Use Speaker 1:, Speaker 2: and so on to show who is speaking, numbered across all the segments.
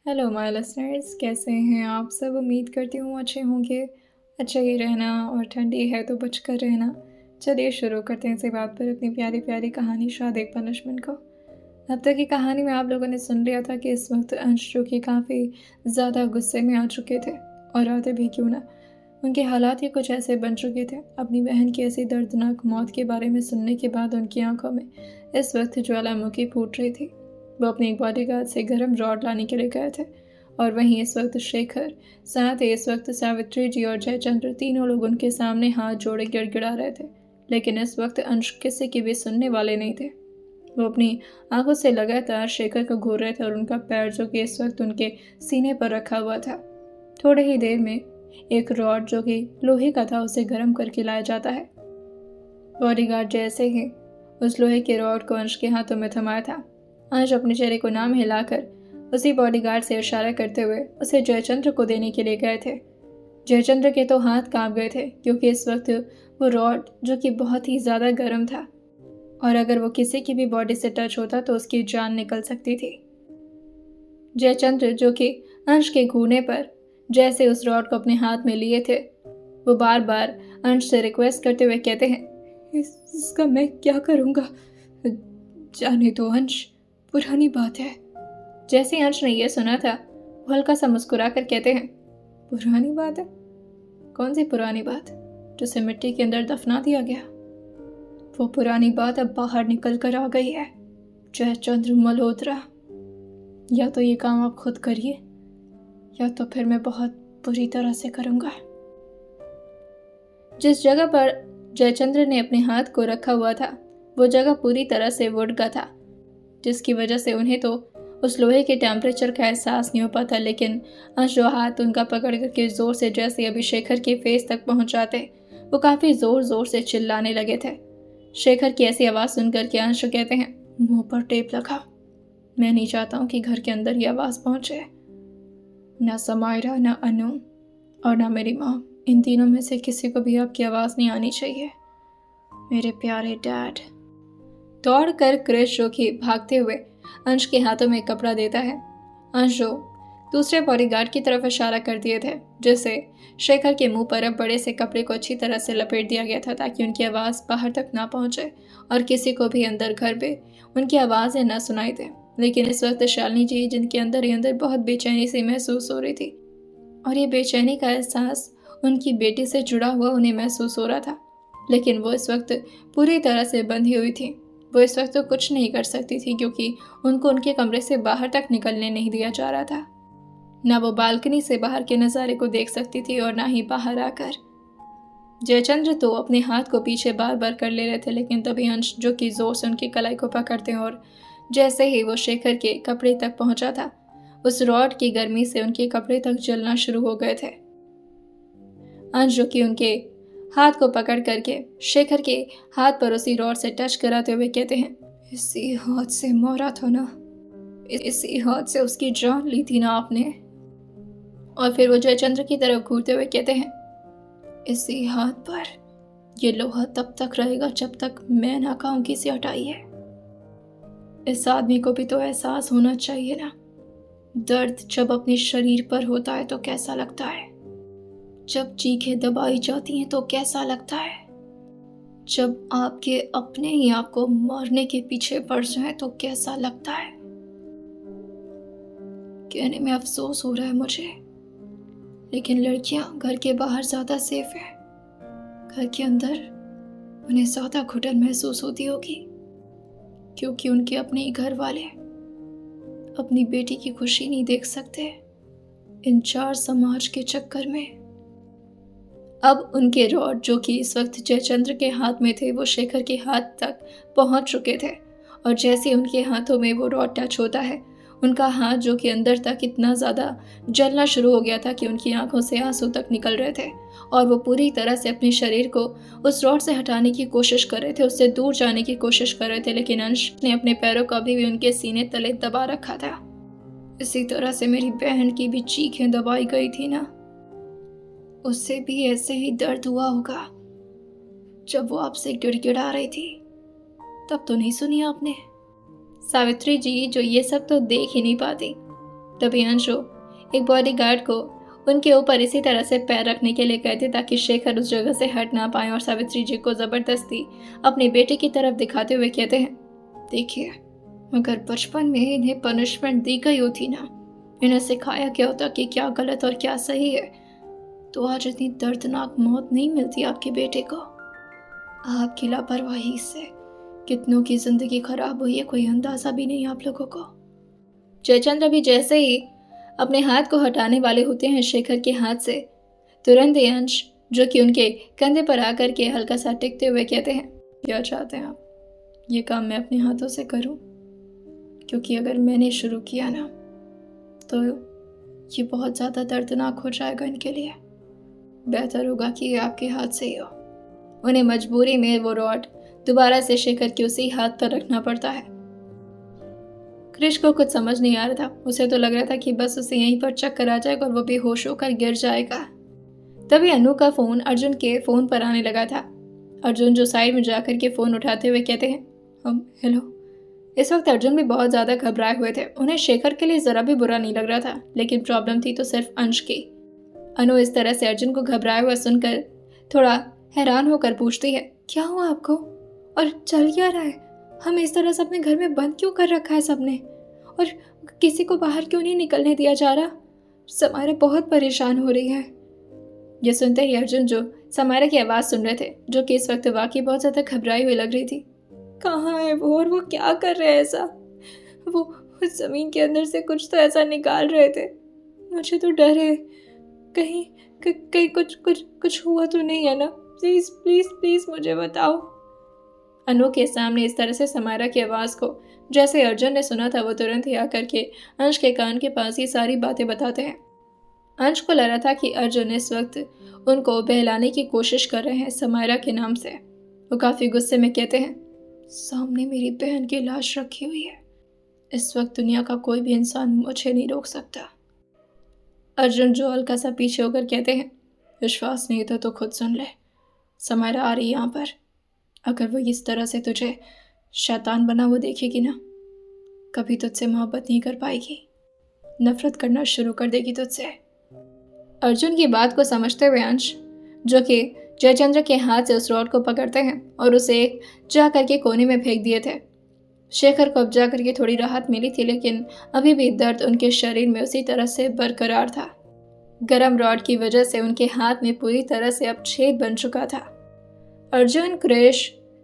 Speaker 1: Hello my listeners, कैसे हैं आप सब। उम्मीद करती हूँ अच्छे होंगे। अच्छा ही रहना और ठंडी है तो बचकर रहना। चलिए शुरू करते हैं इसी बात पर अपनी प्यारी प्यारी कहानी शाद एक पनिशमेंट को। अब तक की कहानी में आप लोगों ने सुन लिया था कि इस वक्त अंश जो कि काफ़ी ज़्यादा गुस्से में आ चुके थे, और आते भी क्यों ना। उनके हालात ही कुछ ऐसे बन चुके थे। अपनी बहन की ऐसी दर्दनाक मौत के बारे में सुनने के बाद उनकी आंखों में इस वक्त ज्वालामुखी फूट रही थी। वो अपने एक बॉडीगार्ड से गर्म रॉड लाने के लिए गए थे, और वहीं इस वक्त शेखर, साथ ही इस वक्त सावित्री जी और जयचंद्र, तीनों लोग उनके सामने हाथ जोड़े गिड़गिड़ा रहे थे। लेकिन इस वक्त अंश किसी की भी सुनने वाले नहीं थे। वो अपनी आंखों से लगातार शेखर को घूर रहे थे, और उनका पैर जो कि इस वक्त उनके सीने पर रखा हुआ था, थोड़े ही देर में एक रॉड जो कि लोहे का था उसे गर्म करके लाया जाता है। बॉडीगार्ड जैसे ही उस लोहे के रॉड को अंश के हाथों में थमाया था, अंश अपने चेहरे को नाम हिलाकर उसी बॉडीगार्ड से इशारा करते हुए उसे जयचंद्र को देने के लिए गए थे। जयचंद्र के तो हाथ कांप गए थे, क्योंकि इस वक्त वो रॉड जो कि बहुत ही ज़्यादा गर्म था, और अगर वो किसी की भी बॉडी से टच होता तो उसकी जान निकल सकती थी। जयचंद्र जो कि अंश के घूरने पर जैसे उस रॉड को अपने हाथ में लिए थे, वो बार बार अंश से रिक्वेस्ट करते हुए कहते हैं, इसका मैं क्या करूँगा, जाने दो अंश, पुरानी बात है। जैसे अंश ने यह सुना था, वो हल्का सा मुस्कुरा कर कहते हैं, पुरानी बात है? कौन सी पुरानी बात जिसे मिट्टी के अंदर दफना दिया गया? वो पुरानी बात अब बाहर निकल कर आ गई है जयचंद्र मल्होत्रा। या तो ये काम आप खुद करिए, या तो फिर मैं बहुत बुरी तरह से करूँगा। जिस जगह पर जयचंद्र ने अपने हाथ को रखा हुआ था, वो जगह पूरी तरह से वुड का था, जिसकी वजह से उन्हें तो उस लोहे के टेम्परेचर का एहसास नहीं हो पाता। लेकिन अंश जो हाथ उनका पकड़ करके जोर से जैसे अभी शेखर के फेस तक पहुंचाते, वो काफ़ी ज़ोर ज़ोर से चिल्लाने लगे थे। शेखर की ऐसी आवाज़ सुनकर के अंश कहते हैं, मुंह पर टेप लगा। मैं नहीं चाहता हूँ कि घर के अंदर ये आवाज़ पहुँचे। ना समायरा, ना अनु और ना मेरी माँ, इन तीनों में से किसी को भी आपकी आवाज़ नहीं आनी चाहिए। मेरे प्यारे डैड। दौड़ कर क्रिश जो कि भागते हुए अंश के हाथों में एक कपड़ा देता है। अंश जो दूसरे बॉडीगार्ड की तरफ इशारा कर दिए थे, जिससे शेखर के मुंह पर अब बड़े से कपड़े को अच्छी तरह से लपेट दिया गया था, ताकि उनकी आवाज़ बाहर तक ना पहुंचे और किसी को भी अंदर घर पे उनकी आवाज़ें न सुनाई दे। लेकिन इस वक्त शालिनी जी, जिनके अंदर ही अंदर बहुत बेचैनी सी महसूस हो रही थी, और ये बेचैनी का एहसास उनकी बेटी से जुड़ा हुआ उन्हें महसूस हो रहा था, लेकिन वो इस वक्त पूरी तरह से बंधी हुई थी। वो इस वक्त तो कुछ नहीं कर सकती थी, क्योंकि उनको उनके कमरे से बाहर तक निकलने नहीं दिया जा रहा था। ना वो बालकनी से बाहर के नज़ारे को देख सकती थी, और ना ही बाहर आकर। जयचंद्र तो अपने हाथ को पीछे बार बार कर ले रहे थे, लेकिन तभी अंश जो कि जोर से उनकी कलाई को पकड़ते हैं, और जैसे ही वो शेखर के कपड़े तक पहुंचा था, उस रॉड की गर्मी से उनके कपड़े तक जलना शुरू हो गए थे। अंश जो कि उनके हाथ को पकड़ करके शेखर के हाथ पर उसी रॉड से टच कराते हुए कहते हैं, इसी हाथ से मारा था ना, इसी हाथ से उसकी जान ली थी ना आपने। और फिर वो जयचंद्र की तरफ घूरते हुए कहते हैं, इसी हाथ पर ये लोहा तब तक रहेगा जब तक मैं ना कहूं कि इसे हटाइए। इस आदमी को भी तो एहसास होना चाहिए ना, दर्द जब अपने शरीर पर होता है तो कैसा लगता है, जब चीखें दबाई जाती हैं तो कैसा लगता है, जब आपके अपने ही आपको मारने के पीछे पड़ जाए तो कैसा लगता है। कहने में अफसोस हो रहा है मुझे, लेकिन लड़कियां घर के बाहर ज़्यादा सेफ है। घर के अंदर उन्हें ज़्यादा घुटन महसूस होती होगी, क्योंकि उनके अपने ही घर वाले अपनी बेटी की खुशी नहीं देख सकते इन चार समाज के चक्कर में। अब उनके रॉड जो कि इस वक्त जयचंद्र के हाथ में थे, वो शेखर के हाथ तक पहुंच चुके थे, और जैसे उनके हाथों में वो रॉड टच होता है, उनका हाथ जो कि अंदर तक इतना ज़्यादा जलना शुरू हो गया था कि उनकी आंखों से आंसू तक निकल रहे थे, और वो पूरी तरह से अपने शरीर को उस रॉड से हटाने की कोशिश कर रहे थे, उससे दूर जाने की कोशिश कर रहे थे। लेकिन अंश ने अपने पैरों को अभी भी उनके सीने तले दबा रखा था। इसी तरह से मेरी बहन की भी चीखें दबाई गई थी ना, उससे भी ऐसे ही दर्द हुआ होगा जब वो आपसे गिड़गिड़ा रही थी। तब तो नहीं सुनी आपने? सावित्री जी जो ये सब तो देख ही नहीं पाती, तभी अंशु एक बॉडीगार्ड को उनके ऊपर इसी तरह से पैर रखने के लिए कहते ताकि शेखर उस जगह से हट ना पाए और सावित्री जी को जबरदस्ती अपने बेटे की तरफ दिखाते हुए कहते हैं, देखिए, अगर बचपन में इन्हें पनिशमेंट दी गई होती ना, इन्हें सिखाया क्या होता कि क्या गलत और क्या सही है, तो आज इतनी दर्दनाक मौत नहीं मिलती आपके बेटे को। आपकी लापरवाही से कितनों की जिंदगी खराब हुई है, कोई अंदाजा भी नहीं आप लोगों को। जयचंद्र भी जैसे ही अपने हाथ को हटाने वाले होते हैं शेखर के हाथ से, तुरंत ही अंश, जो कि उनके कंधे पर आकर के हल्का सा टिकते हुए कहते हैं, क्या चाहते हैं आप? ये काम मैं अपने हाथों से करूं? क्योंकि अगर मैंने शुरू किया ना तो ये बहुत ज़्यादा दर्दनाक हो जाएगा इनके लिए। बेहतर होगा कि ये आपके हाथ से ही हो। उन्हें मजबूरी में वो रॉड दोबारा से शेखर के उसी हाथ पर रखना पड़ता है। क्रिश को कुछ समझ नहीं आ रहा था। उसे तो लग रहा था कि बस उसे यहीं पर चक्कर आ जाएगा और वो बेहोश होकर गिर जाएगा। तभी अनु का फोन अर्जुन के फोन पर आने लगा था। अर्जुन जो साइड में जाकर के फोन उठाते हुए कहते हैं, हम हेलो। इस वक्त अर्जुन भी बहुत ज़्यादा घबराए हुए थे। उन्हें शेखर के लिए ज़रा भी बुरा नहीं लग रहा था, लेकिन प्रॉब्लम थी तो सिर्फ अंश की। अनु इस तरह से अर्जुन को घबराए हुआ सुनकर थोड़ा हैरान होकर पूछती है, क्या हुआ आपको और चल क्या रहा है? हमें इस तरह से अपने घर में बंद क्यों कर रखा है सबने, और किसी को बाहर क्यों नहीं निकलने दिया जा रहा? समायरा बहुत परेशान हो रही है। ये सुनते ही अर्जुन, जो समायरा की आवाज़ सुन रहे थे, जो कि इस वक्त वाकई बहुत ज़्यादा घबराई हुई लग रही थी, कहाँ है वो और वो क्या कर रहे हैं ऐसा? वो ज़मीन के अंदर से कुछ तो ऐसा निकाल रहे थे। मुझे तो डर है, कहीं कहीं कुछ हुआ तो नहीं है ना? प्लीज़ प्लीज़ प्लीज़ मुझे बताओ। अनु के सामने इस तरह से समायरा की आवाज़ को जैसे अर्जुन ने सुना था, वो तुरंत ही आकर के अंश के कान के पास ये सारी बातें बताते हैं। अंश को लग रहा था कि अर्जुन इस वक्त उनको बहलाने की कोशिश कर रहे हैं समायरा के नाम से। वो काफ़ी गुस्से में कहते हैं, सामने मेरी बहन की लाश रखी हुई है। इस वक्त दुनिया का कोई भी इंसान मुझे नहीं रोक सकता। अर्जुन जो हल्का सा पीछे होकर कहते हैं, विश्वास नहीं था तो खुद सुन ले। समायरा आ रही यहाँ पर। अगर वो इस तरह से तुझे शैतान बना वो देखेगी ना, कभी तुझसे मोहब्बत नहीं कर पाएगी, नफरत करना शुरू कर देगी तुझसे। अर्जुन की बात को समझते हुए अंश, जो कि जयचंद्र के हाथ से उस रॉड को पकड़ते हैं और उसे एक जा करके कोने में फेंक दिए थे। शेखर को अब जा करके थोड़ी राहत मिली थी, लेकिन अभी भी दर्द उनके शरीर में उसी तरह से बरकरार था। गरम रॉड की वजह से उनके हाथ में पूरी तरह से अब छेद बन चुका था। अर्जुन, क्रिश,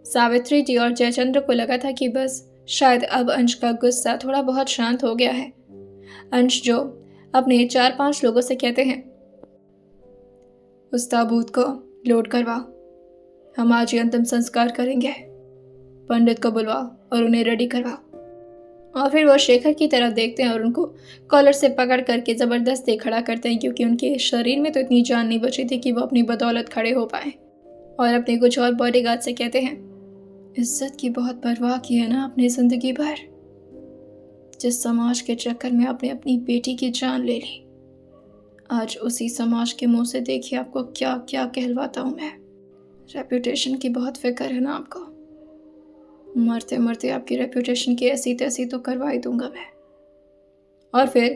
Speaker 1: सावित्री जी और जयचंद्र को लगा था कि बस शायद अब अंश का गुस्सा थोड़ा बहुत शांत हो गया है। अंश जो अपने 4-5 लोगों से कहते हैं, उस ताबूत को लोड करवाओ, हम आज ही अंतिम संस्कार करेंगे। पंडित को बुलवाओ और उन्हें रेडी करवाओ। और फिर वो शेखर की तरफ देखते हैं और उनको कॉलर से पकड़ करके ज़बरदस्ती खड़ा करते हैं, क्योंकि उनके शरीर में तो इतनी जान नहीं बची थी कि वो अपनी बदौलत खड़े हो पाए। और अपने कुछ और बॉडीगार्ड से कहते हैं, इज्जत की बहुत परवाह की है ना अपनी ज़िंदगी भर। जिस समाज के चक्कर में आपने अपनी बेटी की जान ले ली, आज उसी समाज के मुंह से देखिए आपको क्या क्या कहलवाता हूँ मैं। रेपुटेशन की बहुत फिक्र है ना आपको। मरते मरते आपकी रेपुटेशन की ऐसी तैसी तो करवा ही दूंगा मैं। और फिर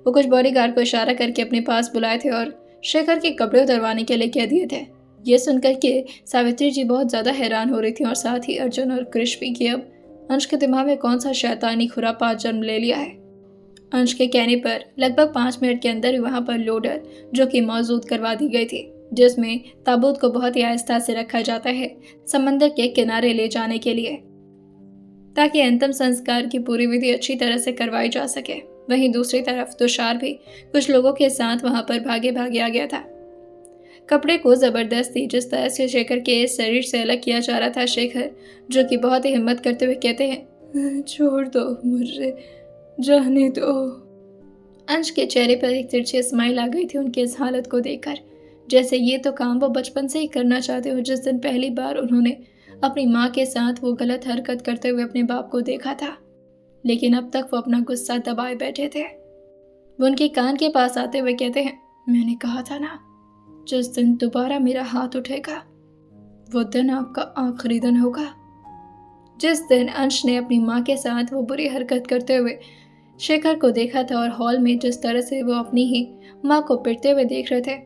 Speaker 1: वो कुछ बॉडीगार्ड को इशारा करके अपने पास बुलाए थे और शेखर के कपड़े उतरवाने के लिए कह दिए थे। ये सुनकर के सावित्री जी बहुत ज़्यादा हैरान हो रही थी, और साथ ही अर्जुन और कृष भी, कि अब अंश के दिमाग में कौन सा शैतानी खुरापात जन्म ले लिया है। अंश के कहने पर लगभग 5 मिनट के अंदर ही वहाँ पर लोडर जो कि मौजूद करवा दी गई थी, जिसमें ताबूत को बहुत ही आहिस्ता से रखा जाता है समंदर के किनारे ले जाने के लिए, ताकि अंतिम संस्कार की पूरी विधि अच्छी तरह से करवाई जा सके। वहीं दूसरी तरफ तुषार भी कुछ लोगों के साथ वहां पर भागे भागे आ गया था। कपड़े को जबरदस्ती जिस तरह से शेखर के शरीर से अलग किया जा रहा था, शेखर जो कि बहुत ही हिम्मत करते हुए कहते हैं, छोड़ दो मुझे, जाने दो। अंश के चेहरे पर एक तिरछी स्माइल आ गई थी उनकी इस हालत को देखकर, जैसे ये तो काम वो बचपन से ही करना चाहते हो, जिस दिन पहली बार उन्होंने अपनी माँ के साथ वो गलत हरकत करते हुए अपने बाप को देखा था। लेकिन अब तक वो अपना गुस्सा दबाए बैठे थे। वो उनके कान के पास आते हुए कहते हैं, मैंने कहा था ना, जिस दिन दोबारा मेरा हाथ उठेगा वो दिन आपका आखिरी दिन होगा। जिस दिन अंश ने अपनी माँ के साथ वो बुरी हरकत करते हुए शेखर को देखा था और हॉल में जिस तरह से वो अपनी ही माँ को पिटते हुए देख रहे थे।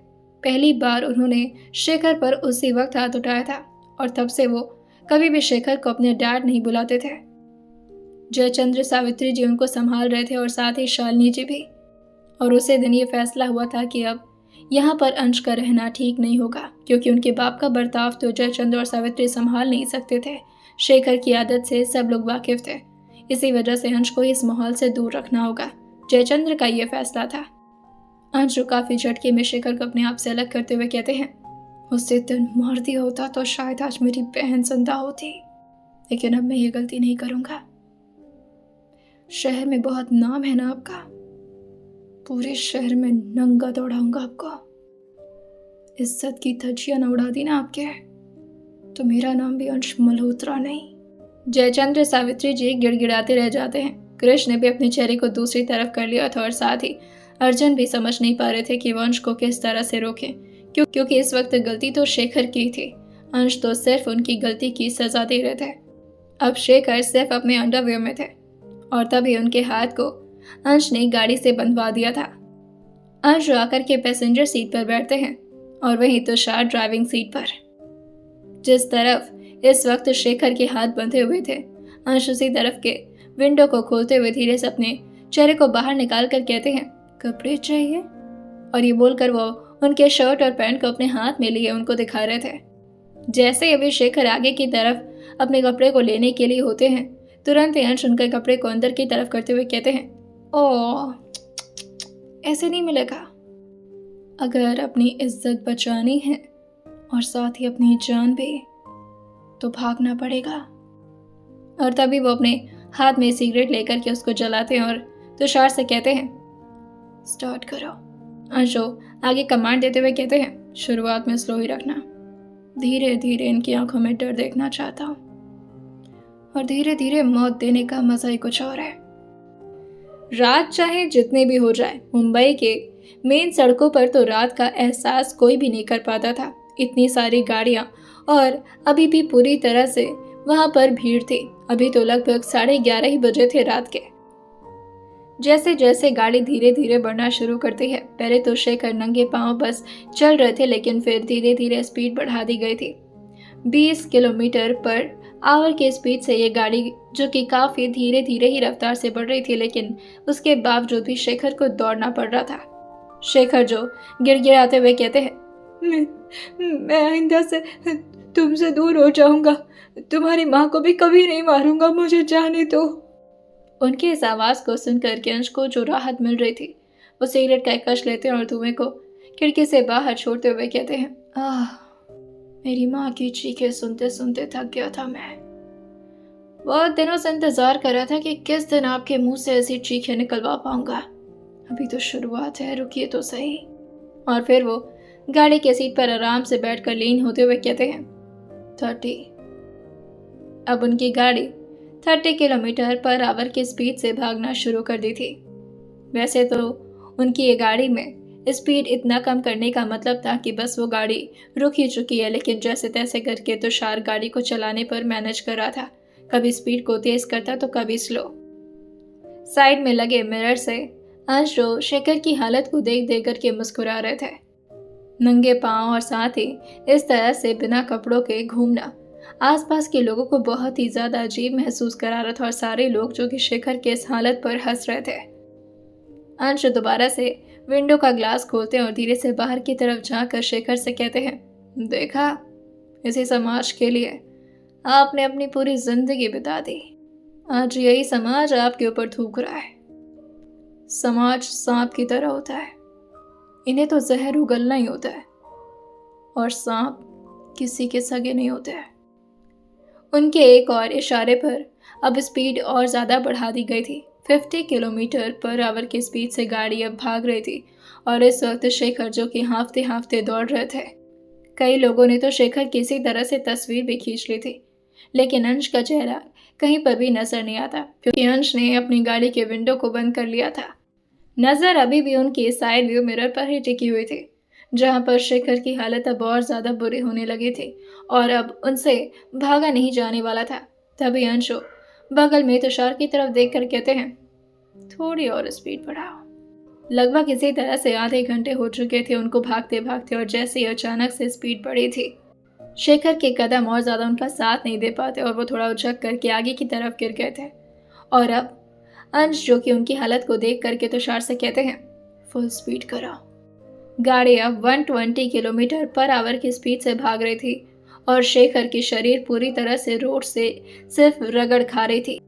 Speaker 1: पहली बार उन्होंने शेखर पर उसी वक्त हाथ उठाया था और तब से वो कभी भी शेखर को अपने डैड नहीं बुलाते थे। जयचंद्र सावित्री जी उनको संभाल रहे थे और साथ ही शालिनी जी भी। और उसी दिन ये फैसला हुआ था कि अब यहाँ पर अंश का रहना ठीक नहीं होगा, क्योंकि उनके बाप का बर्ताव तो जयचंद्र और सावित्री संभाल नहीं सकते थे। शेखर की आदत से सब लोग वाकिफ थे। इसी वजह से अंश को इस माहौल से दूर रखना होगा। जयचंद्र का यह फैसला था। अंश काफी झटके में शेखर को अपने आप से अलग करते हुए कहते हैं, उस दिन मार दिया होता तो शायद आज मेरी बहन जिंदा होती, लेकिन अब मैं ये गलती नहीं करूंगा। शहर में बहुत नाम है ना आपका, पूरे शहर में नंगा दौड़ाऊंगा आपको। इज्जत की धज्जियां न उड़ा दी ना आपके, तो मेरा नाम भी अंश मल्होत्रा नहीं। जयचंद्र सावित्री जी गिड़गिड़ाते रह जाते हैं। कृष्ण ने भी अपने चेहरे को दूसरी तरफ कर लिया था और साथ ही अर्जुन भी समझ नहीं पा रहे थे कि वंश को किस तरह से रोकें, क्योंकि इस वक्त गलती तो शेखर की थी। अंश तो सिर्फ उनकी गलती की सजा दे रहे थे। अब शेखर सिर्फ अपने अंडरवेयर में थे और तभी उनके हाथ को अंश ने गाड़ी से बंधवा दिया था। अंश आकर के पैसेंजर सीट पर बैठते हैं और वहीं तुषार ड्राइविंग सीट पर। जिस तरफ इस वक्त शेखर के हाथ बंधे हुए थे, अंश उसी तरफ के विंडो को खोलते हुए धीरे से अपने चेहरे को बाहर निकाल कर कहते हैं, कपड़े चाहिए। और ये बोलकर वो उनके शर्ट और पैंट को अपने हाथ में लिए उनको दिखा रहे थे। जैसे अभी शेखर आगे की तरफ अपने कपड़े को लेने के लिए होते हैं, तुरंत ही अंश उनके कपड़े को अंदर की तरफ करते हुए कहते हैं, ओह ऐसे नहीं मिलेगा। अगर अपनी इज्जत बचानी है और साथ ही अपनी जान भी, तो भागना पड़ेगा। और तभी वो अपने हाथ में सिगरेट लेकर के उसको जलाते हैं और तुषार से कहते हैं, स्टार्ट करो। अंशु आगे कमांड देते हुए कहते हैं, शुरुआत में स्लो ही रखना, धीरे धीरे इनकी आंखों में डर देखना चाहता हूँ, और धीरे धीरे मौत देने का मजा ही कुछ और है। रात चाहे जितनी भी हो जाए, मुंबई के मेन सड़कों पर तो रात का एहसास कोई भी नहीं कर पाता था। इतनी सारी गाड़ियां और अभी भी पूरी तरह से वहां पर भीड़ थी। अभी तो लगभग 11:30 ही बजे थे रात के। जैसे जैसे गाड़ी धीरे धीरे बढ़ना शुरू करती है, पहले तो शेखर नंगे पांव बस चल रहे थे, लेकिन फिर धीरे धीरे स्पीड बढ़ा दी गई थी। 20 किलोमीटर पर आवर के स्पीड से ये गाड़ी, जो कि काफी धीरे धीरे ही रफ्तार से बढ़ रही थी, लेकिन उसके बावजूद भी शेखर को दौड़ना पड़ रहा था। शेखर जो गिड़गिड़ाते हुए कहते हैं, मैं आइंदा से तुमसे दूर हो जाऊंगा, तुम्हारी माँ को भी कभी नहीं मारूंगा, मुझे जाने दो। उनकी इस आवाज को सुनकर के अंश को जो राहत मिल रही थी, वो सिगरेट का एक कश लेते हैं और धुएं को खिड़की से बाहर छोड़ते हुए कहते हैं, मेरी माँ की चीखें सुनते सुनते थक गया था। मैं बहुत दिनों से इंतजार कर रहा था कि किस दिन आपके मुंह से ऐसी चीखें निकलवा पाऊंगा। अभी तो शुरुआत है, रुकिए तो सही। और फिर वो गाड़ी के सीट पर आराम से बैठकर लीन होते हुए कहते हैं, 30। अब उनकी गाड़ी 30 किलोमीटर पर आवर की स्पीड से भागना शुरू कर दी थी। वैसे तो उनकी ये गाड़ी में स्पीड इतना कम करने का मतलब था कि बस वो गाड़ी रुक ही चुकी है, लेकिन जैसे तैसे करके तुषार गाड़ी को चलाने पर मैनेज कर रहा था। कभी स्पीड को तेज करता तो कभी स्लो। साइड में लगे मिरर से अंश जो शेखर की हालत को देख देख करके मुस्कुरा रहे थे। नंगे पांव और साथ ही इस तरह से बिना कपड़ों के घूमना आसपास के लोगों को बहुत ही ज्यादा अजीब महसूस करा रहा था, और सारे लोग जो कि शेखर के इस हालत पर हंस रहे थे। अंश दोबारा से विंडो का ग्लास खोलते हैं और धीरे से बाहर की तरफ झांककर शेखर से कहते हैं, देखा, इसी समाज के लिए आपने अपनी पूरी जिंदगी बिता दी। आज यही समाज आपके ऊपर थूक रहा है। समाज सांप की तरह होता है, इन्हें तो जहर उगलना ही होता है, और सांप किसी के सगे नहीं होते हैं। उनके एक और इशारे पर अब स्पीड और ज्यादा बढ़ा दी गई थी। 50 किलोमीटर पर आवर की स्पीड से गाड़ी अब भाग रही थी, और इस वक्त शेखर जो कि हांफते हांफते दौड़ रहे थे। कई लोगों ने तो शेखर की इसी तरह से तस्वीर भी खींच ली थी, लेकिन अंश का चेहरा कहीं पर भी नजर नहीं आता, क्योंकि अंश ने अपनी गाड़ी के विंडो को बंद कर लिया था। नजर अभी भी उनकी साइड व्यू मिरर पर ही टिकी हुई थी, जहां पर शेखर की हालत अब और ज्यादा बुरी होने लगी थी और अब उनसे भागा नहीं जाने वाला था। तभी अंशु बगल में तुषार की तरफ देखकर कहते हैं, थोड़ी और स्पीड बढ़ाओ। लगभग इसी तरह से आधे घंटे हो चुके थे उनको भागते भागते, और जैसे ही अचानक से स्पीड बढ़ी थी, शेखर के कदम और ज्यादा उनका साथ नहीं दे पाते और वो थोड़ा उछक करके आगे की तरफ गिर गए थे। और अब अंश, जो कि उनकी हालत को देख करके तुषार से कहते हैं, फुल स्पीड करो। गाड़ी अब 120 किलोमीटर पर आवर की स्पीड से भाग रही थी और शेखर की शरीर पूरी तरह से रोड से सिर्फ रगड़ खा रही थी।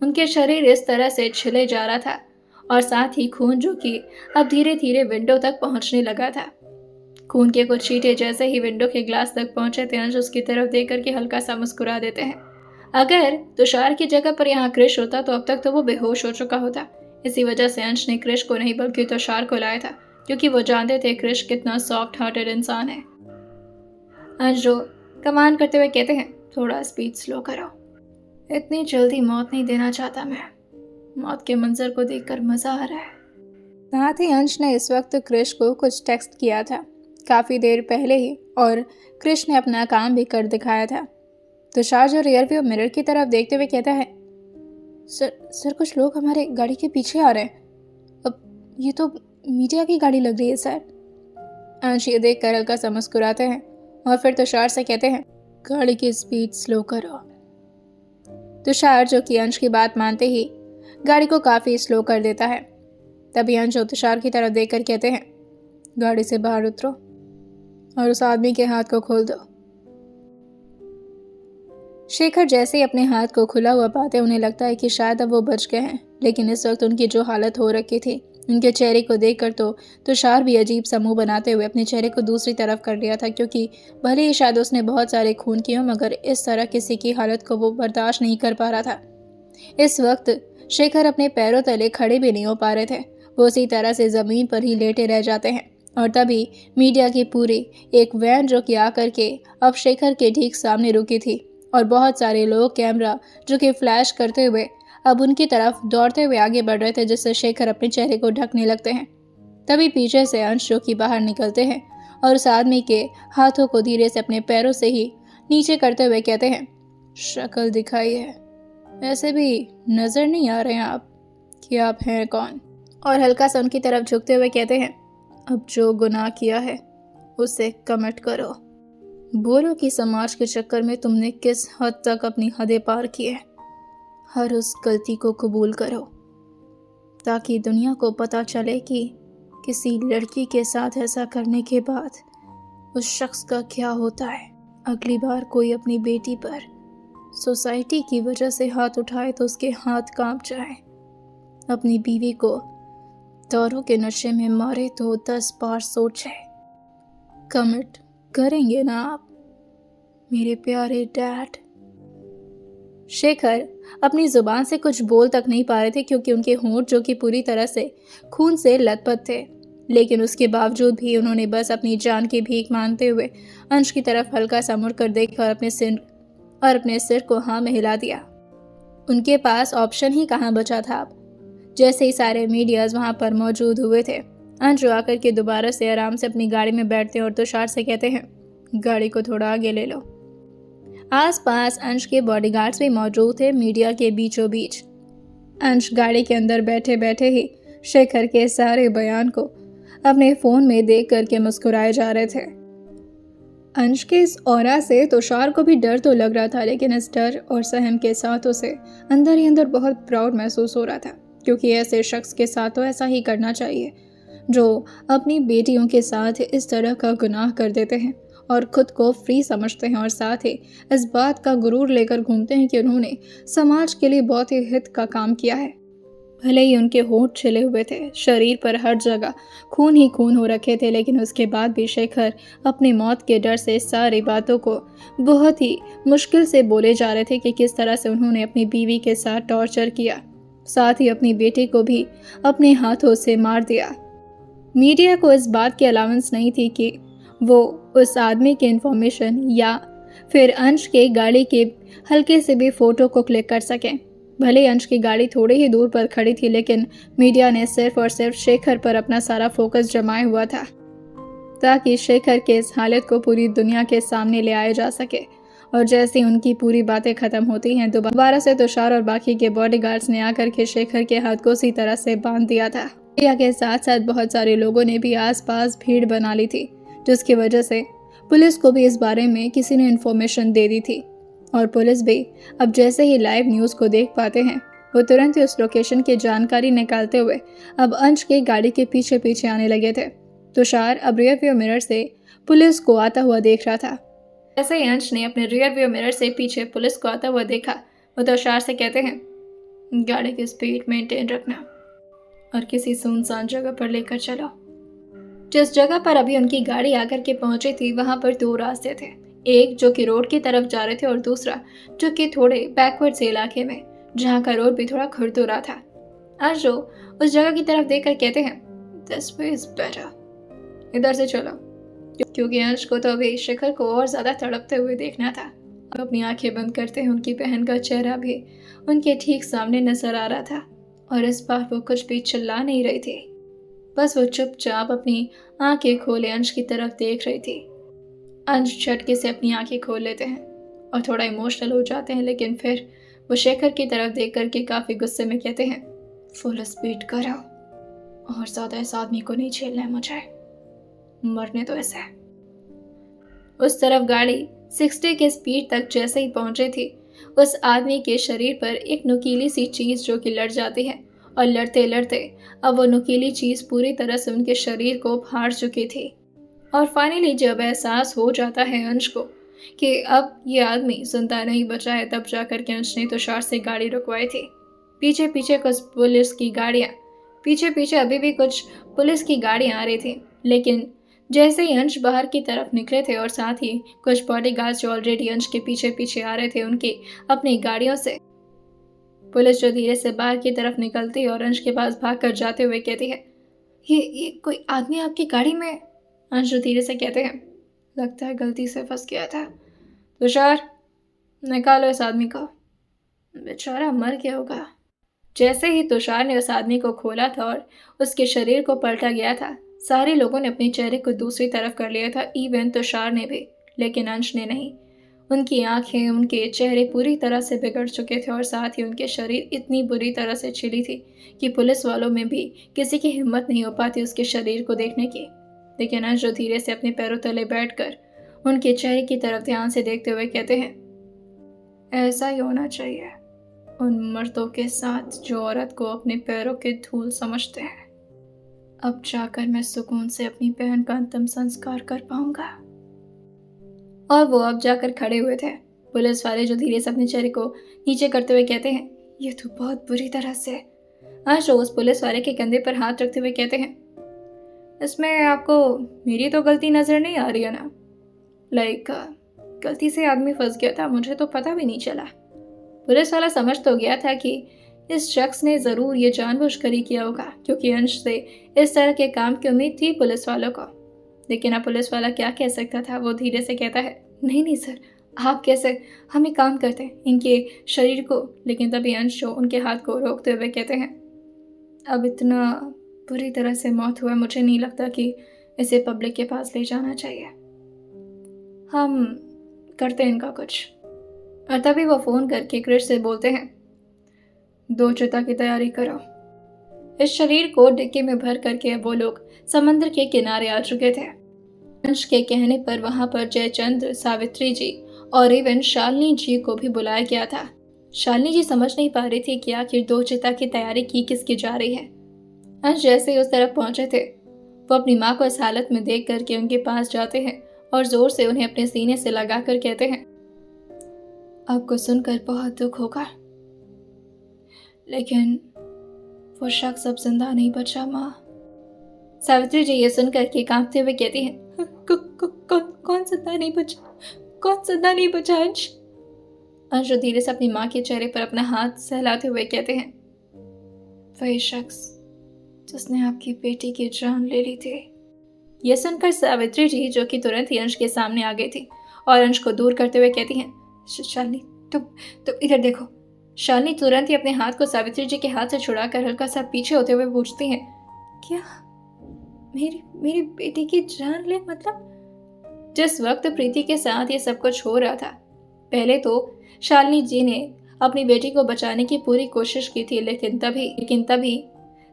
Speaker 1: उनके शरीर इस तरह से छिले जा रहा था और साथ ही खून, जो कि अब धीरे धीरे विंडो तक पहुंचने लगा था। खून के कुछ छींटे जैसे ही विंडो के ग्लास तक पहुंचे थे, अंश उसकी तरफ देख करके हल्का सा मुस्कुरा देते हैं। अगर तुषार की जगह पर यहाँ क्रिश होता तो अब तक तो वो बेहोश हो चुका होता। इसी वजह से अंश ने क्रिश को नहीं बल्कि तुषार को लाया था, क्योंकि वो जानते थे क्रिश कितना सॉफ्ट हार्टेड इंसान है। अंश जो कमांड करते हुए कहते हैं, थोड़ा स्पीड स्लो करो। इतनी जल्दी मौत नहीं देना चाहता मैं। मौत के मंजर को देखकर मजा आ रहा है। साथ ही अंश ने इस वक्त क्रिश को कुछ टेक्स्ट किया था काफ़ी देर पहले ही, और क्रिश ने अपना काम भी कर दिखाया था। तुषार जो रियर व्यू मिरर की तरफ देखते हुए कहता है, सर कुछ लोग हमारे गाड़ी के पीछे आ रहे हैं। अब ये तो मीडिया की गाड़ी लग रही है सर। अंश ये देख कर हल्का सा मुस्कुराते हैं और फिर तुषार से कहते हैं, गाड़ी की स्पीड स्लो करो। तुषार, जो कि अंश की बात मानते ही गाड़ी को काफ़ी स्लो कर देता है। तभी अंश तुषार की तरफ देखकर कहते हैं, गाड़ी से बाहर उतरो और उस आदमी के हाथ को खोल दो। शेखर जैसे ही अपने हाथ को खुला हुआ पाते उन्हें लगता है कि शायद अब वो बच गए हैं, लेकिन इस वक्त उनकी जो हालत हो रखी थी, उनके चेहरे को देखकर तो तुषार भी अजीब सा मुंह बनाते हुए अपने चेहरे को दूसरी तरफ कर लिया था, क्योंकि भले ही शायद उसने बहुत सारे खून किए मगर इस तरह किसी की हालत को वो बर्दाश्त नहीं कर पा रहा था। इस वक्त शेखर अपने पैरों तले खड़े भी नहीं हो पा रहे थे। वो उसी तरह से ज़मीन पर ही लेटे रह जाते हैं। और तभी मीडिया की पूरी एक वैन, जो कि आकर के अब शेखर के ठीक सामने रुकी थी, और बहुत सारे लोग कैमरा जो कि फ्लैश करते हुए अब उनकी तरफ दौड़ते हुए आगे बढ़ रहे थे, जिससे शेखर अपने चेहरे को ढकने लगते हैं। तभी पीछे से अंश, जो कि बाहर निकलते हैं और उस आदमी के हाथों को धीरे से अपने पैरों से ही नीचे करते हुए कहते हैं, शक्ल दिखाई है, ऐसे भी नजर नहीं आ रहे हैं आप कि आप हैं कौन। और हल्का सा उनकी तरफ झुकते हुए कहते हैं, अब जो गुनाह किया है उसे कमिट करो। बोलो कि समाज के चक्कर में तुमने किस हद तक अपनी हदें पार की है। हर उस गलती को कबूल करो ताकि दुनिया को पता चले कि किसी लड़की के साथ ऐसा करने के बाद उस शख्स का क्या होता है। अगली बार कोई अपनी बेटी पर सोसाइटी की वजह से हाथ उठाए तो उसके हाथ कांप जाए। अपनी बीवी को दारू के नशे में मारे तो 10 बार सोचे। कमिट करेंगे ना आप मेरे प्यारे डैड। शेखर अपनी जुबान से कुछ बोल तक नहीं पा रहे थे, क्योंकि उनके होंठ, जो कि पूरी तरह से खून से लथपथ थे, लेकिन उसके बावजूद भी उन्होंने बस अपनी जान की भीख मांगते हुए अंश की तरफ हल्का सा मुड़कर देखकर अपने सिर को हाँ में हिला दिया। उनके पास ऑप्शन ही कहाँ बचा था। अब जैसे ही सारे मीडियाज वहां पर मौजूद हुए थे, अंश आकर के दोबारा से आराम से अपनी गाड़ी में बैठते हैं और तुषार से कहते हैं, गाड़ी को थोड़ा आगे ले लो। आसपास अंश के बॉडीगार्ड्स भी मौजूद थे, मीडिया के बीचों बीच। अंश गाड़ी के अंदर बैठे बैठे ही शेखर के सारे बयान को अपने फोन में देख करके मुस्कुराए जा रहे थे। अंश के इस ऑरा से तुषार को भी डर तो लग रहा था, लेकिन इस डर और सहम के साथ उसे अंदर ही अंदर बहुत प्राउड महसूस हो रहा था, क्योंकि ऐसे शख्स के साथ तो ऐसा ही करना चाहिए जो अपनी बेटियों के साथ इस तरह का गुनाह कर देते हैं और खुद को फ्री समझते हैं, और साथ ही इस बात का गुरूर लेकर घूमते हैं कि उन्होंने समाज के लिए बहुत ही हित का काम किया है। भले ही उनके होंठ छिले हुए थे, शरीर पर हर जगह खून ही खून हो रखे थे, लेकिन उसके बाद भी शेखर अपनी मौत के डर से सारी बातों को बहुत ही मुश्किल से बोले जा रहे थे कि किस तरह से उन्होंने अपनी बीवी के साथ टॉर्चर किया, साथ ही अपनी बेटी को भी अपने हाथों से मार दिया। मीडिया को इस बात की अलाउंस नहीं थी कि वो उस आदमी की इंफॉर्मेशन या फिर अंश के गाड़ी के हल्के से भी फोटो को क्लिक कर सकें। भले अंश की गाड़ी थोड़ी ही दूर पर खड़ी थी, लेकिन मीडिया ने सिर्फ और सिर्फ शेखर पर अपना सारा फोकस जमाया हुआ था, ताकि शेखर के इस हालत को पूरी दुनिया के सामने ले आया जा सके और जैसे ही उनकी पूरी बातें खत्म होती हैं दोबारा से तुषार और बाकी के बॉडीगार्ड्स ने आकर के शेखर के हाथ को उसी तरह से बांध दिया था। प्रिया के साथ साथ बहुत सारे लोगों ने भी आसपास भीड़ बना ली थी, जिसकी वजह से पुलिस को भी इस बारे में किसी ने इन्फॉर्मेशन दे दी थी। और पुलिस भी अब जैसे ही लाइव न्यूज़ को देख पाते हैं वो तुरंत ही उस लोकेशन की जानकारी निकालते हुए अब अंश की गाड़ी के पीछे पीछे आने लगे थे। तुषार अब रियर व्यू मिरर से पुलिस को आता हुआ देख रहा था। जैसे ही अंश ने अपने रियर व्यू मिरर से पीछे पुलिस को आता हुआ देखा वो तुषार से कहते हैं, गाड़ी की स्पीड मेंटेन रखना और किसी सुनसान जगह पर लेकर चलो। जिस जगह पर अभी उनकी गाड़ी आकर के पहुंची थी वहां पर दो रास्ते थे, एक जो कि रोड की तरफ जा रहे थे और दूसरा जो कि थोड़े बैकवर्ड से इलाके में जहां का रोड भी थोड़ा खुरदुरा था। अंश जो उस जगह की तरफ देखकर कहते हैं, दिस वे इज बेटर, इधर से चलो, क्योंकि अंश को तो अभी शिखर को और ज्यादा तड़पते हुए देखना था। अब अपनी आंखें बंद करते हैं उनकी बहन का चेहरा भी उनके ठीक सामने नजर आ रहा था और इस बार वो कुछ भी चिल्ला नहीं रही थी, बस वो चुपचाप अपनी आंखें खोले अंश की तरफ देख रही थी। अंश झटके से अपनी आंखें खोल लेते हैं और थोड़ा इमोशनल हो जाते हैं, लेकिन फिर वो शेखर की तरफ देख करके काफी गुस्से में कहते हैं, फुल स्पीड करो और ज्यादा इस आदमी को नहीं झेलना है, मुझे मरने तो ऐसे। उस तरफ गाड़ी 60 की स्पीड तक जैसे ही पहुंची थी उस आदमी के शरीर पर एक नुकीली सी चीज जो कि लड़ जाती है और लड़ते लड़ते अब वो नुकीली चीज पूरी तरह से उनके शरीर को फाड़ चुकी थी। और फाइनली जब एहसास हो जाता है अंश को कि अब ये आदमी जिंदा नहीं बचा है, तब जाकर के अंश ने तुषार से गाड़ी रुकवाई थी। पीछे पीछे कुछ पुलिस की गाड़ियां पीछे पीछे अभी भी कुछ पुलिस की गाड़ियां आ रही थी, लेकिन जैसे ही अंश बाहर की तरफ निकले थे और साथ ही कुछ बॉडीगार्ड्स जो ऑलरेडी अंश के पीछे पीछे आ रहे थे उनकी अपनी गाड़ियों से पुलिस जो धीरे से बाहर की तरफ निकलती और अंश के पास भागकर जाते हुए कहती है, ये कोई आदमी आपकी गाड़ी में। अंश जो धीरे से कहते हैं, लगता है गलती से फंस गया था, तुषार निकालो इस आदमी को, बेचारा मर गया होगा। जैसे ही तुषार ने उस आदमी को खोला था और उसके शरीर को पलटा गया था, सारे लोगों ने अपने चेहरे को दूसरी तरफ कर लिया था, इवन तुषार ने भी, लेकिन अंश ने नहीं। उनकी आंखें उनके चेहरे पूरी तरह से बिगड़ चुके थे और साथ ही उनके शरीर इतनी बुरी तरह से छिली थी कि पुलिस वालों में भी किसी की हिम्मत नहीं हो पाती उसके शरीर को देखने की। लेकिन अंश जो धीरे से अपने पैरों तले बैठकर उनके चेहरे की तरफ ध्यान से देखते हुए कहते हैं, ऐसा ही होना चाहिए उन मर्दों के साथ जो औरत को अपने पैरों के धूल समझते हैं। अब जाकर मैं सुकून से अपनी बहन का अंतिम संस्कार कर पाऊंगा। और वो अब जाकर खड़े हुए थे। पुलिस वाले जो धीरे से अपने चेहरे को नीचे करते हुए कहते हैं, ये तो बहुत बुरी तरह से। अंश उस पुलिस वाले के कंधे पर हाथ रखते हुए कहते हैं, इसमें आपको मेरी तो गलती नजर नहीं आ रही है ना? लाइक गलती से आदमी फंस गया था, मुझे तो पता भी नहीं चला। पुलिस वाला समझ तो गया था कि इस शख्स ने जरूर ये जानबूझकर ही किया होगा, क्योंकि अंश से इस तरह के काम की उम्मीद थी पुलिस वालों को। लेकिन अब पुलिस वाला क्या कह सकता था? वो धीरे से कहता है, नहीं सर, आप कैसे, हम एक काम करते हैं इनके शरीर को। लेकिन तभी अंश जो उनके हाथ को रोकते हुए कहते हैं, अब इतना बुरी तरह से मौत हुआ, मुझे नहीं लगता कि इसे पब्लिक के पास ले जाना चाहिए, हम करते हैं इनका कुछ। और तभी वो फोन करके क्रिश से बोलते हैं, 2 चिता की तैयारी करो। इस शरीर को डिक्की में भर करके वो लोग समंदर के किनारे आ चुके थे। अंश के कहने पर वहां पर जयचंद्र, सावित्री जी और इवन शालिनी जी को भी बुलाया गया था। शालिनी जी समझ नहीं पा रही थी कि आखिर 2 चिता की तैयारी की किसकी जा रही है। अंश जैसे ही उस तरफ पहुंचे थे वो अपनी माँ को इस हालत में देख करके उनके पास जाते हैं और जोर से उन्हें अपने सीने से लगा कर कहते हैं, आपको सुनकर बहुत दुख होगा, लेकिन वो शख्स अब जिंदा नहीं बचा माँ। सावित्री जी ये सुनकर के कांपते हुए कहती हैं, कौन जिंदा नहीं बचा, कौन जिंदा नहीं बचा? अंश धीरे से अपनी माँ के चेहरे पर अपना हाथ सहलाते हुए कहते हैं, वही शख्स जिसने आपकी बेटी की जान ले ली थी। यह सुनकर सावित्री जी जो कि तुरंत ही अंश के सामने आ गई थी और अंश को दूर करते हुए कहती हैं, शालिनी तुम इधर देखो। शालिनी तुरंत ही अपने हाथ को सावित्री जी के हाथ से छुड़ाकर हल्का सा पीछे होते हुए पूछती हैं, क्या मेरी बेटी की जान ले? मतलब जिस वक्त प्रीति के साथ ये सब कुछ हो रहा था, पहले तो शालिनी जी ने अपनी बेटी को बचाने की पूरी कोशिश की थी, लेकिन तभी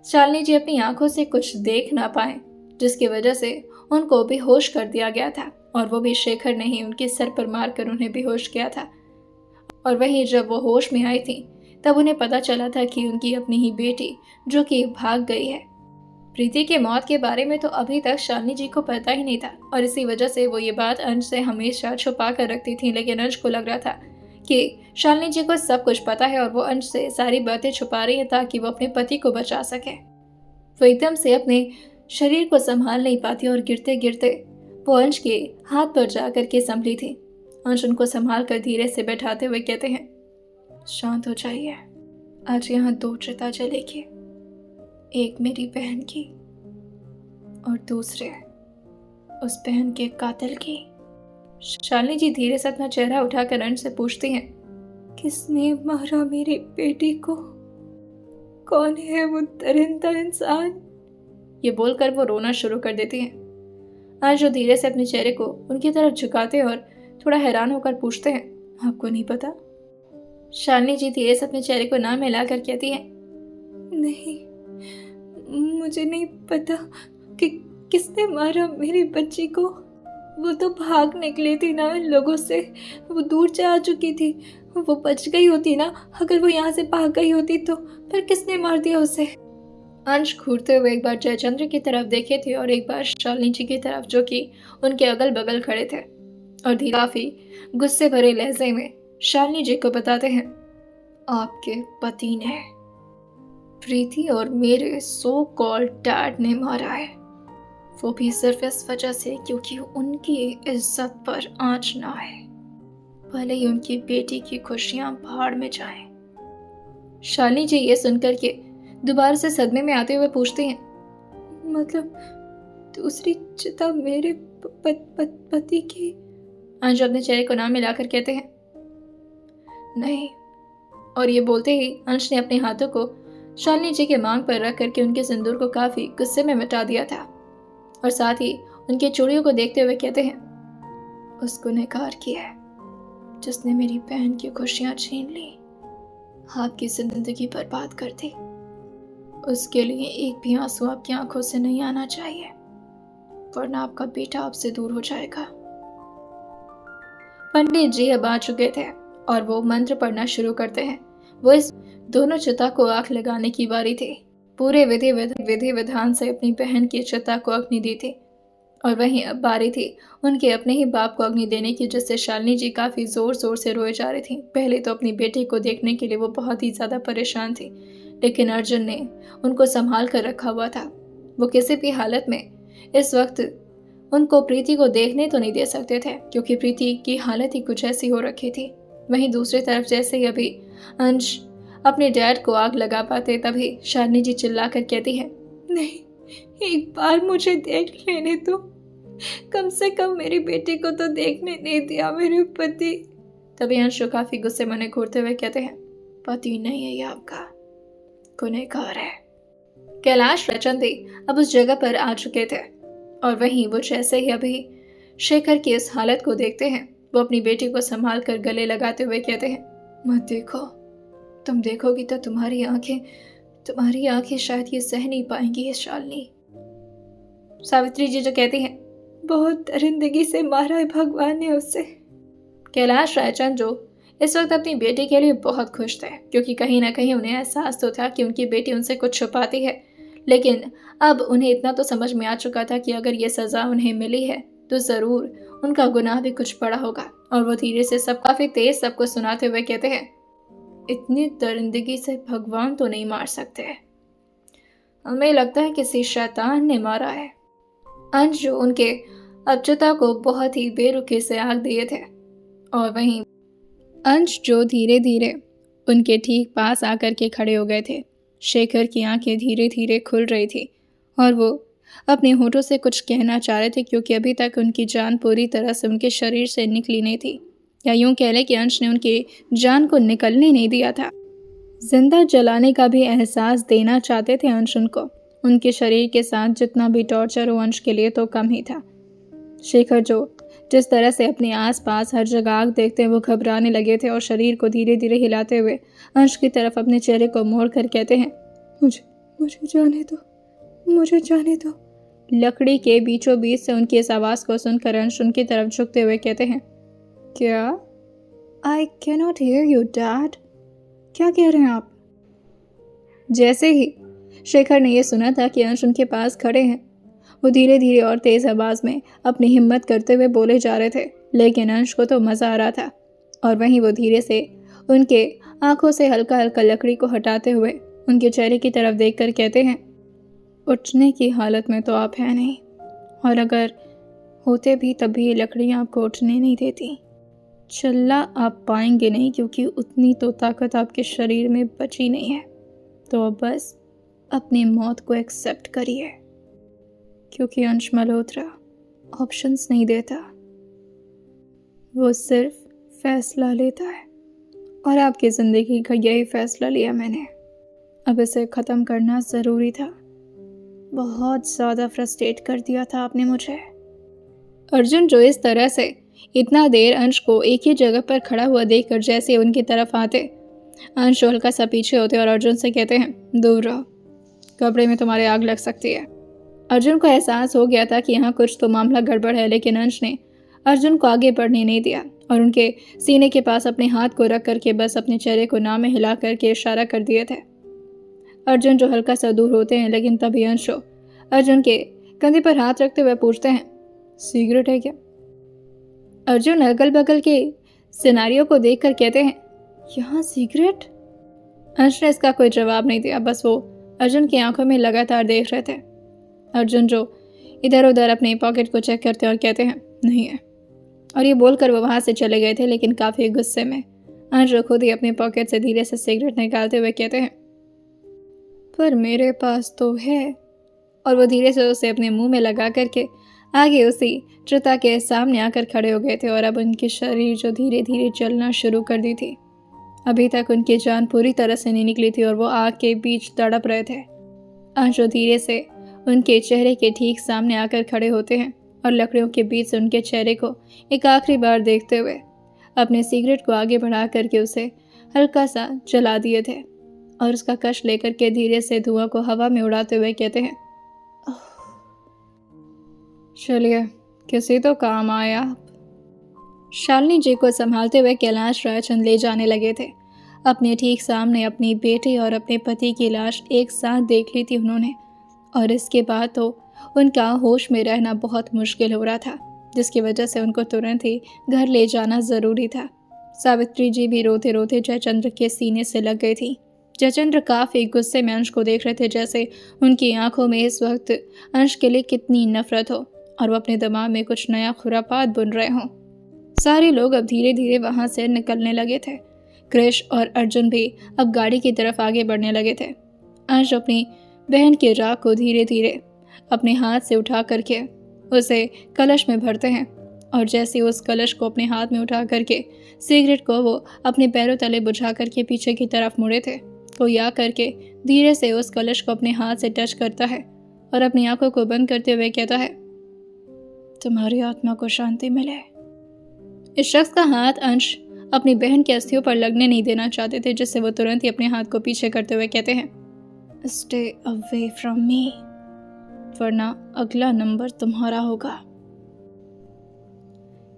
Speaker 1: शालिनी जी अपनी आंखों से कुछ देख ना पाए, जिसकी वजह से उनको बेहोश कर दिया गया था। और वो भी शेखर ने ही उनके सर पर मारकर उन्हें बेहोश किया था। और वहीं जब वो होश में आई थी तब उन्हें पता चला था कि उनकी अपनी ही बेटी जो कि भाग गई है। प्रीति के मौत के बारे में तो अभी तक शालिनी जी को पता ही नहीं था, और इसी वजह से वो ये बात अंश से हमेशा छुपा कर रखती थी। लेकिन अंश को लग रहा था कि शालिनी जी को सब कुछ पता है और वो अंश से सारी बातें छुपा रही है ताकि वो अपने पति को बचा सके। वो एकदम से अपने शरीर को संभाल नहीं पाती और गिरते गिरते वो अंश के हाथ पर जाकर के संभली थी। अंश उनको संभाल कर धीरे से बैठाते हुए कहते हैं, शांत हो जाइए, आज यहाँ 2 चिता जलेगी, एक मेरी बहन की और दूसरे उस बहन के कातिल की। शालिनी जी धीरे से अपना चेहरा उठाकर अंश से पूछती हैं, किसने मारा मेरी बेटी को? कौन है वो दरिंदा इंसान? ये बोलकर वो रोना शुरू कर देती हैं। अंश जो धीरे से अपने चेहरे को उनकी तरफ झुकाते और थोड़ा हैरान होकर पूछते हैं, आपको नहीं पता? शालिनी जी धीरे से अपने चेहरे को ना मिलाकर कहती हैं, नहीं, मुझे नहीं पता कि किसने मारा मेरी बच्ची को। वो तो भाग निकली थी ना इन लोगों से, वो दूर जा चुकी थी। वो बच गई होती ना, अगर वो यहाँ से भाग गई होती तो फिर किसने मार दिया उसे? अंश घूरते हुए एक बार जयचंद्र की तरफ देखे थे और एक बार शालिनी जी की तरफ, जो कि उनके अगल बगल खड़े थे, और धीरे काफी गुस्से भरे लहजे में शालिनी जी को बताते हैं, आपके पति ने प्रीति और मेरे सो कॉल्ड डैड ने मारा है, वो भी सिर्फ इस वजह से क्योंकि उनकी इज्जत पर आंच ना आए, भले ही उनकी बेटी की खुशियां भाड़ में जाएं। शालिनी जी ये सुनकर के दोबारा से सदमे में आते हुए पूछते हैं, मतलब दूसरी चिता मेरे पति की? अंश अपने चेहरे को ना मिलाकर कहते हैं, नहीं। और ये बोलते ही अंश ने अपने हाथों को शालिनी जी के मांग पर रख करके उनके सिंदूर को काफी गुस्से में मिटा दिया था, और साथ ही उनके चूड़ियों को देखते हुए कहते हैं, उसको गुनहगार किया है जिसने मेरी बहन की खुशियां छीन ली, आपकी जिंदगी बर्बाद कर दी। उसके लिए एक भी आंसू आपकी आंखों से नहीं आना चाहिए, वरना आपका बेटा आपसे दूर हो जाएगा। पंडित जी अब आ चुके थे और वो मंत्र पढ़ना शुरू करते हैं। वो इस दोनों चिता को आग लगाने की बारी थी। पूरे विधि विधान से अपनी बहन की चिता को अग्नि दी थी, और वहीं अब बारी थी उनके अपने ही बाप को अग्नि देने की, जिससे शालिनी जी काफी जोर जोर से रोए जा रही थी। पहले तो अपनी बेटी को देखने के लिए वो बहुत ही ज्यादा परेशान थी, लेकिन अर्जुन ने उनको संभाल कर रखा हुआ था। वो किसी भी हालत में इस वक्त उनको प्रीति को देखने तो नहीं दे सकते थे, क्योंकि प्रीति की हालत ही कुछ ऐसी हो रखी थी। वहीं दूसरी तरफ जैसे ही अभी अंश अपने डैड को आग लगा पाते, तभी शालिनी जी चिल्लाकर कहती है, नहीं, एक बार मुझे देख लेने दो, कम से कम मेरी बेटी को तो देखने नहीं दिया मेरे पति। तभी अंश काफी गुस्से में घूरते हुए कहते हैं, पति नहीं है ये आपका, गुनहगार है। कैलाश रचंदी अब उस जगह पर आ चुके थे, और वहीं वो जैसे ही अभी शेखर की इस हालत को देखते हैं, वो अपनी बेटी को संभाल कर गले लगाते हुए कहते हैं, मत देखो, तुम देखोगी तो तुम्हारी आंखें शायद ये सह नहीं पाएंगी ये शालिनी। सावित्री जी जो कहती हैं, बहुत दरिंदगी से मारा है भगवान ने उसे। कैलाश रायचंद जो इस वक्त अपनी बेटी के लिए बहुत खुश थे, क्योंकि कहीं ना कहीं उन्हें एहसास तो था कि उनकी बेटी उनसे कुछ छुपाती है, लेकिन अब उन्हें इतना तो समझ में आ चुका था कि अगर ये सजा उन्हें मिली है तो जरूर उनका गुनाह भी कुछ बड़ा होगा। और वो धीरे से काफी तेज सबको सुनाते हुए कहते हैं, इतनी दरिंदगी से भगवान तो नहीं मार सकते, हमें लगता है किसी शैतान ने मारा है। अंश जो उनके अबचिता को बहुत ही बेरुखी से आग दिए थे, और वहीं अंश जो धीरे धीरे उनके ठीक पास आकर के खड़े हो गए थे। शेखर की आंखें धीरे धीरे खुल रही थी और वो अपने होठों से कुछ कहना चाह रहे थे, क्योंकि अभी तक उनकी जान पूरी तरह से उनके शरीर से निकली नहीं थी, या यूं कह लें कि अंश ने उनकी जान को निकलने नहीं दिया था। जिंदा जलाने का भी एहसास देना चाहते थे अंश उनको। उनके शरीर के साथ जितना भी टॉर्चर हो अंश के लिए तो कम ही था। शेखर जो जिस तरह से अपने आसपास हर जगह आग देखते वो घबराने लगे थे और शरीर को धीरे धीरे हिलाते हुए अंश की तरफ अपने चेहरे को मोड़ कर कहते हैं, मुझे मुझे जाने दो, मुझे जाने दो। लकड़ी के बीचों बीच से उनकी इस आवाज़ को सुनकर अंश उनकी तरफ झुकते हुए कहते हैं, क्या? I cannot here you dad. क्या कह रहे हैं आप? जैसे ही शेखर ने यह सुना था कि अंश उनके पास खड़े हैं, वो धीरे धीरे और तेज आवाज में अपनी हिम्मत करते हुए बोले जा रहे थे, लेकिन अंश को तो मजा आ रहा था। और वहीं वो धीरे से उनके आंखों से हल्का हल्का लकड़ी को हटाते हुए उनके चेहरे की तरफ देखकर कहते हैं, उठने की हालत में तो आप हैं नहीं, और अगर होते भी तब भी ये लकड़ियाँ आपको उठने नहीं देती। चलना आप पाएंगे नहीं, क्योंकि उतनी तो ताकत आपके शरीर में बची नहीं है। तो अब बस अपनी मौत को एक्सेप्ट करिए, क्योंकि अंश मल्होत्रा ऑप्शंस नहीं देता, वो सिर्फ फैसला लेता है। और आपकी ज़िंदगी का यही फैसला लिया मैंने। अब इसे ख़त्म करना ज़रूरी था। बहुत ज़्यादा फ्रस्ट्रेट कर दिया था आपने मुझे। अर्जुन, जो इस तरह से इतना देर अंश को एक ही जगह पर खड़ा हुआ देखकर जैसे उनकी तरफ आते, अंश हल्का सा पीछे होते और अर्जुन से कहते हैं, दूर रहो, कपड़े में तुम्हारे आग लग सकती है। अर्जुन को एहसास हो गया था कि यहाँ कुछ तो मामला गड़बड़ है, लेकिन अंश ने अर्जुन को आगे बढ़ने नहीं दिया और उनके सीने के पास अपने हाथ को रख करके बस अपने चेहरे को नाम में हिला करके इशारा कर दिए थे। अर्जुन जो हल्का सा दूर होते हैं, लेकिन तभी अंश अर्जुन के कंधे पर हाथ रखते हुए पूछते हैं, सिगरेट है क्या? अर्जुन अगल बगल के सिनारियों को देखकर कहते हैं, यहाँ सिगरेट? अंश ने इसका कोई जवाब नहीं दिया, बस वो अर्जुन की आंखों में लगातार देख रहे थे। अर्जुन जो इधर उधर अपने पॉकेट को चेक करते और कहते हैं, नहीं है। और ये बोलकर वो वहाँ से चले गए थे, लेकिन काफ़ी गुस्से में। अंश खुद ही अपने पॉकेट से धीरे से सिगरेट निकालते हुए कहते हैं, पर मेरे पास तो है। और वो धीरे से उसे अपने मुंह में लगा करके आगे उसी चिता के सामने आकर खड़े हो गए थे। और अब उनके शरीर जो धीरे धीरे चलना शुरू कर दी थी। अभी तक उनकी जान पूरी तरह से नहीं निकली थी और वो आग के बीच तड़प रहे थे। अंश धीरे से उनके चेहरे के ठीक सामने आकर खड़े होते हैं और लकड़ियों के बीच से उनके चेहरे को एक आखिरी बार देखते हुए अपने सिगरेट को आगे बढ़ा करके उसे हल्का सा जला दिए थे और उसका कश लेकर के धीरे से धुआं को हवा में उड़ाते हुए कहते हैं, चलिए किसी तो काम आए आप। शालिनी जी को संभालते हुए कैलाश रायचंद ले जाने लगे थे। अपने ठीक सामने अपनी बेटी और अपने पति की लाश एक साथ देख ली थी उन्होंने, और इसके बाद तो उनका होश में रहना बहुत मुश्किल हो रहा था, जिसकी वजह से उनको तुरंत ही घर ले जाना ज़रूरी था। सावित्री जी भी रोते रोते जयचंद्र के सीने से लग गई थी। जयचंद्र काफ़ी गुस्से में अंश को देख रहे थे, जैसे उनकी आंखों में इस वक्त अंश के लिए कितनी नफरत हो और वो अपने दिमाग में कुछ नया खुरापात बुन रहे हों। सारे लोग अब धीरे धीरे वहाँ से निकलने लगे थे। कृष और अर्जुन भी अब गाड़ी की तरफ आगे बढ़ने लगे थे। अंश अपनी बहन की राख को धीरे धीरे अपने हाथ से उठा करके उसे कलश में भरते हैं, और जैसे उस कलश को अपने हाथ में उठा करके सिगरेट को वो अपने पैरों तले बुझा करके पीछे की तरफ मुड़े थे, कोई आ करके धीरे से उस कलश को अपने हाथ से टच करता है और अपनी आंखों को बंद करते हुए कहता है, तुम्हारी आत्मा को शांति मिले। इस शख्स का हाथ अंश अपनी बहन की अस्थियों पर लगने नहीं देना चाहते थे, जिससे वो तुरंत ही अपने हाथ को पीछे करते हुए कहते हैं, स्टे अवे फ्रॉम मी, वरना अगला नंबर तुम्हारा होगा।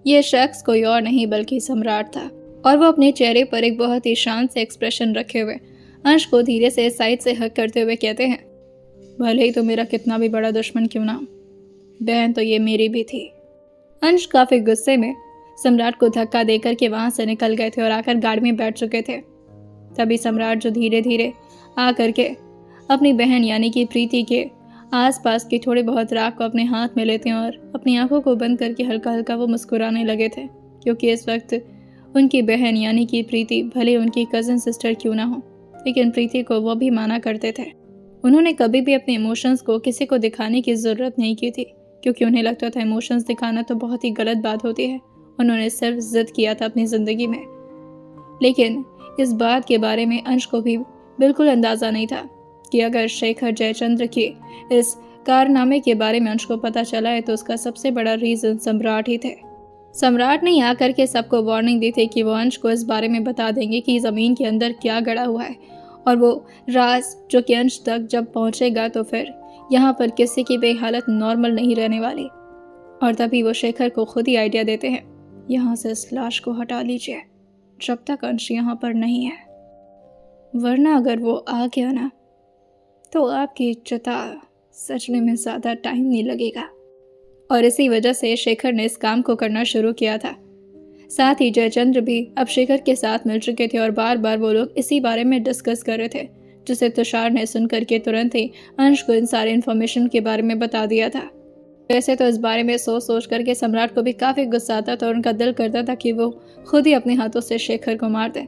Speaker 1: यह शख्स कोई और नहीं बल्कि सम्राट था, और वो अपने चेहरे पर एक बहुत ही शांत से एक्सप्रेशन रखे हुए अंश को धीरे से साइड से हक करते हुए कहते हैं, भले ही तो मेरा कितना भी बड़ा दुश्मन क्यों ना, बहन तो ये मेरी भी थी। अंश काफी गुस्से में सम्राट को धक्का देकर के वहां से निकल गए थे और आकर गाड़ी में बैठ चुके थे। तभी सम्राट जो धीरे धीरे आ करके अपनी बहन यानी कि प्रीति के आसपास की थोड़ी बहुत राख को अपने हाथ में लेते हैं और अपनी आंखों को बंद करके हल्का हल्का वो मुस्कुराने लगे थे, क्योंकि इस वक्त उनकी बहन यानी कि प्रीति भले उनकी कज़न सिस्टर क्यों ना हो, लेकिन प्रीति को वो भी माना करते थे। उन्होंने कभी भी अपने इमोशंस को किसी को दिखाने की ज़रूरत नहीं की थी, क्योंकि उन्हें लगता था इमोशंस दिखाना तो बहुत ही गलत बात होती है। उन्होंने सिर्फ जिद किया था अपनी ज़िंदगी में, लेकिन इस बात के बारे में अंश को भी बिल्कुल अंदाज़ा नहीं था कि अगर शेखर जयचंद्र के इस कारनामे के बारे में अंश को पता चला है तो उसका सबसे बड़ा रीज़न सम्राट ही थे। सम्राट ने यहाँ करके सबको वार्निंग दी थी कि वो अंश को इस बारे में बता देंगे कि ज़मीन के अंदर क्या गड़ा हुआ है, और वो राज जो कि अंश तक जब पहुँचेगा तो फिर यहाँ पर किसी की भी हालत नॉर्मल नहीं रहने वाली। और तभी वो शेखर को खुद ही आइडिया देते हैं, यहाँ से इस लाश को हटा लीजिए जब तक अंश यहाँ पर नहीं है, वरना अगर वो आ गया ना तो आपकी चिता सजने में ज़्यादा टाइम नहीं लगेगा। और इसी वजह से शेखर ने इस काम को करना शुरू किया था। साथ ही जयचंद्र भी अब शेखर के साथ मिल चुके थे और बार बार वो लोग इसी बारे में डिस्कस कर रहे थे, जिसे तुषार ने सुन करके तुरंत ही अंश को इन सारे इन्फॉर्मेशन के बारे में बता दिया था। वैसे तो इस बारे में सोच सोच करके सम्राट को भी काफ़ी गुस्सा आता था और उनका दिल करता था कि वो खुद ही अपने हाथों से शेखर को मार दे,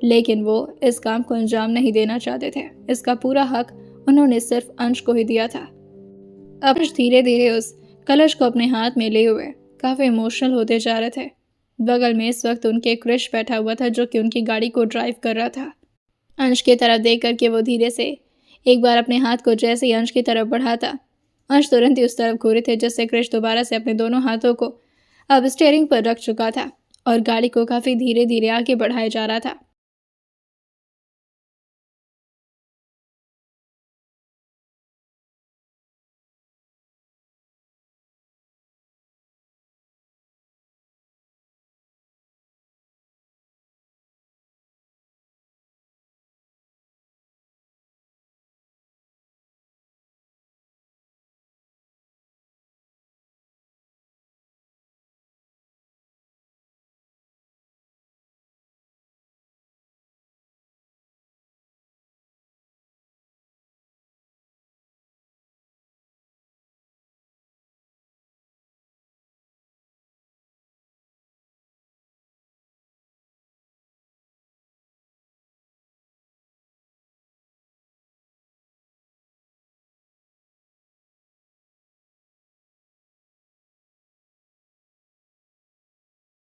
Speaker 1: लेकिन वो इस काम को अंजाम नहीं देना चाहते थे। इसका पूरा हक उन्होंने सिर्फ अंश को ही दिया था। अब अंश धीरे धीरे उस कलश को अपने हाथ में लिए हुए काफ़ी इमोशनल होते जा रहे थे। बगल में इस वक्त उनके क्रिश बैठा हुआ था जो कि उनकी गाड़ी को ड्राइव कर रहा था। अंश की तरफ देख करके वो धीरे से एक बार अपने हाथ को जैसे ही अंश की तरफ बढ़ाता, अंश तुरंत ही उस तरफ घूरे थे, जिससे क्रिश दोबारा से अपने दोनों हाथों को अब स्टीयरिंग पर रख चुका था और गाड़ी को काफ़ी धीरे धीरे आगे बढ़ाया जा रहा था।